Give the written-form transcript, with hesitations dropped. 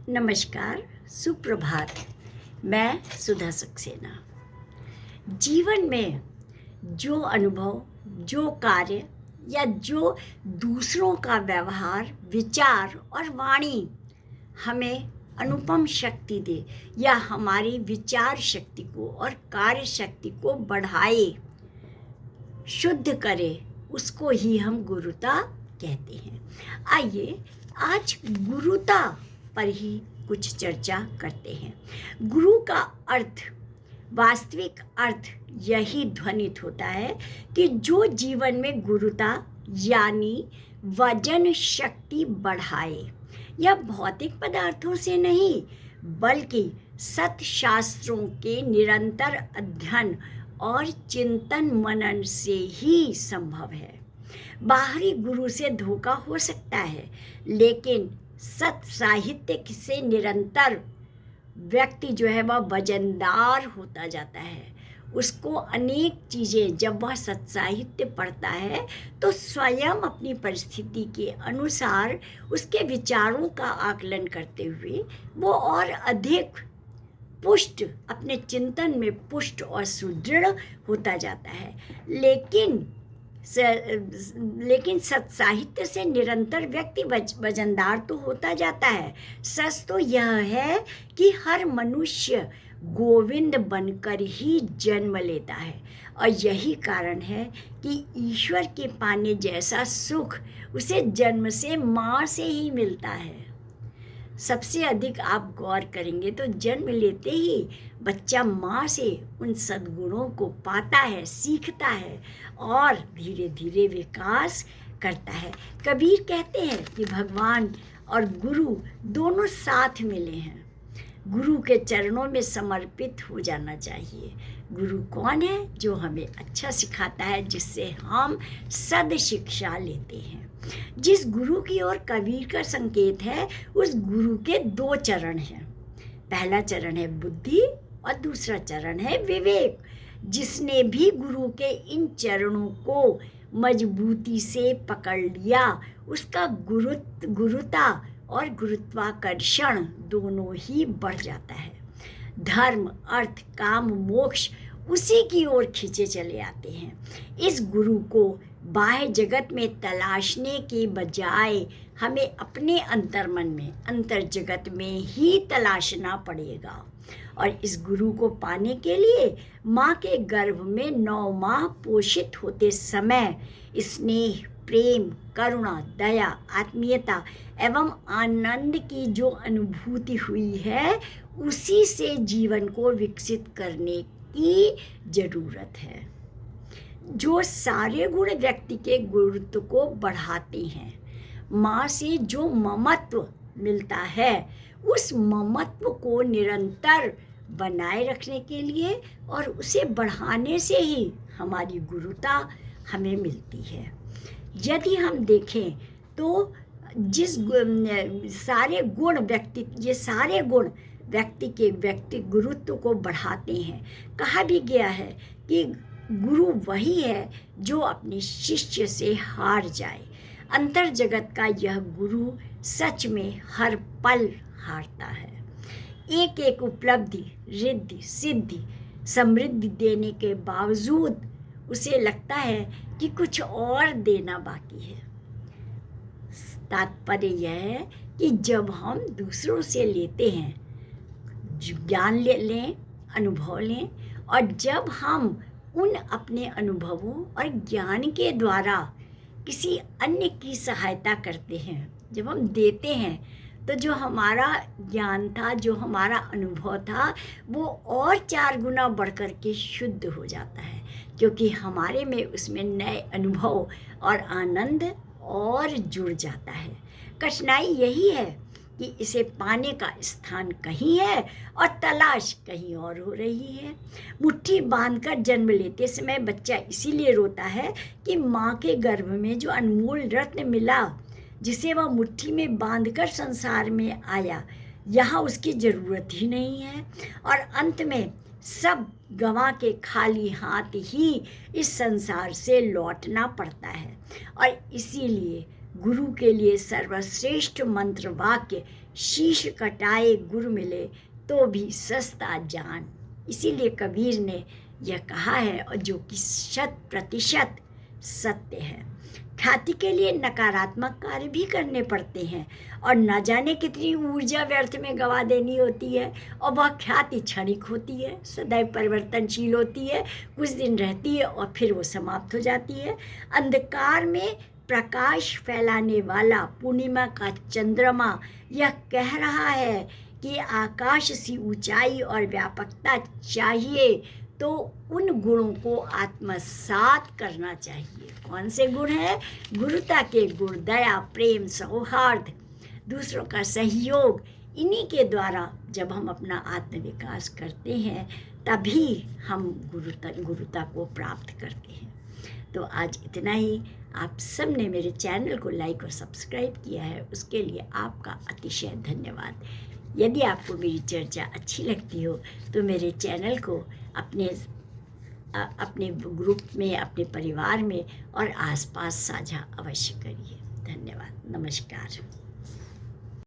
नमस्कार, सुप्रभात। मैं सुधा सक्सेना। जीवन में जो अनुभव, जो कार्य या जो दूसरों का व्यवहार, विचार और वाणी हमें अनुपम शक्ति दे या हमारी विचार शक्ति को और कार्य शक्ति को बढ़ाए, शुद्ध करे, उसको ही हम गुरुता कहते हैं। आइए आज गुरुता पर ही कुछ चर्चा करते हैं। गुरु का अर्थ, वास्तविक अर्थ यही ध्वनित होता है कि जो जीवन में गुरुता यानी वजन शक्ति बढ़ाए। यह भौतिक पदार्थों से नहीं बल्कि सत शास्त्रों के निरंतर अध्ययन और चिंतन मनन से ही संभव है। बाहरी गुरु से धोखा हो सकता है, लेकिन सत साहित्य से निरंतर व्यक्ति जो है वह वजनदार होता जाता है। उसको अनेक चीज़ें, जब वह सत साहित्य पढ़ता है तो स्वयं अपनी परिस्थिति के अनुसार उसके विचारों का आकलन करते हुए वो और अधिक पुष्ट, अपने चिंतन में पुष्ट और सुदृढ़ होता जाता है। लेकिन सत साहित्य से निरंतर व्यक्ति वजनदार तो होता जाता है। सच तो यह है कि हर मनुष्य गोविंद बनकर ही जन्म लेता है, और यही कारण है कि ईश्वर के पाने जैसा सुख उसे जन्म से माँ से ही मिलता है। सबसे अधिक आप गौर करेंगे तो जन्म लेते ही बच्चा माँ से उन सद्गुणों को पाता है, सीखता है और धीरे धीरे विकास करता है। कबीर कहते हैं कि भगवान और गुरु दोनों साथ मिले हैं। गुरु के चरणों में समर्पित हो जाना चाहिए। गुरु कौन है? जो हमें अच्छा सिखाता है, जिससे हम सद शिक्षा लेते हैं। जिस गुरु की ओर कबीर का संकेत है, उस गुरु के दो चरण हैं। पहला चरण है बुद्धि और दूसरा चरण है विवेक। जिसने भी गुरु के इन चरणों को मजबूती से पकड़ लिया, उसका गुरुता और गुरुत्वाकर्षण दोनों ही बढ़ जाता है। धर्म, अर्थ, काम, मोक्ष उसी की ओर खींचे चले आते हैं। इस गुरु को बाह्य जगत में तलाशने के बजाय हमें अपने अंतर्मन में, अंतर जगत में ही तलाशना पड़ेगा। और इस गुरु को पाने के लिए माँ के गर्भ में 9 माह पोषित होते समय स्नेह, प्रेम, करुणा, दया, आत्मीयता एवं आनंद की जो अनुभूति हुई है, उसी से जीवन को विकसित करने की जरूरत है। जो सारे गुण व्यक्ति के गुरुत्व को बढ़ाते हैं। माँ से जो ममत्व मिलता है, उस ममत्व को निरंतर बनाए रखने के लिए और उसे बढ़ाने से ही हमारी गुरुता हमें मिलती है। यदि हम देखें तो ये सारे गुण व्यक्ति के व्यक्ति गुरुत्व को बढ़ाते हैं। कहा भी गया है कि गुरु वही है जो अपने शिष्य से हार जाए। अंतर जगत का यह गुरु सच में हर पल हारता है। एक एक उपलब्धि, रिद्धि, सिद्धि, समृद्धि देने के बावजूद उसे लगता है कि कुछ और देना बाकी है। तात्पर्य यह है कि जब हम दूसरों से लेते हैं, ज्ञान लें, अनुभव लें, और जब हम उन अपने अनुभवों और ज्ञान के द्वारा किसी अन्य की सहायता करते हैं, जब हम देते हैं, तो जो हमारा ज्ञान था, जो हमारा अनुभव था, वो और 4 गुना बढ़कर के शुद्ध हो जाता है, क्योंकि हमारे में उसमें नए अनुभव और आनंद और जुड़ जाता है। कठिनाई यही है कि इसे पाने का स्थान कहीं है और तलाश कहीं और हो रही है। मुट्ठी बांधकर जन्म लेते समय बच्चा इसीलिए रोता है कि माँ के गर्भ में जो अनमोल रत्न मिला, जिसे वह मुट्ठी में बांधकर संसार में आया, यहाँ उसकी ज़रूरत ही नहीं है, और अंत में सब गंवा के खाली हाथ ही इस संसार से लौटना पड़ता है। और इसीलिए गुरु के लिए सर्वश्रेष्ठ मंत्र वाक्य, शीश कटाए गुरु मिले तो भी सस्ता जान। इसीलिए कबीर ने यह कहा है, और जो कि 100% सत्य है। ख्याति के लिए नकारात्मक कार्य भी करने पड़ते हैं, और न जाने कितनी ऊर्जा व्यर्थ में गवा देनी होती है। और वह ख्याति क्षणिक होती है, सदैव परिवर्तनशील होती है, कुछ दिन रहती है और फिर वो समाप्त हो जाती है। अंधकार में प्रकाश फैलाने वाला पूर्णिमा का चंद्रमा यह कह रहा है कि आकाश सी ऊंचाई और व्यापकता चाहिए, तो उन गुणों को आत्मसात करना चाहिए। कौन से गुण हैं? गुरुता के गुण, दया, प्रेम, सौहार्द, दूसरों का सहयोग। इन्हीं के द्वारा जब हम अपना आत्मविकास करते हैं तभी हम गुरुता को प्राप्त करते हैं। तो आज इतना ही। आप सब ने मेरे चैनल को लाइक और सब्सक्राइब किया है, उसके लिए आपका अतिशय धन्यवाद। यदि आपको मेरी चर्चा अच्छी लगती हो तो मेरे चैनल को अपने ग्रुप में, अपने परिवार में और आसपास साझा अवश्य करिए। धन्यवाद। नमस्कार।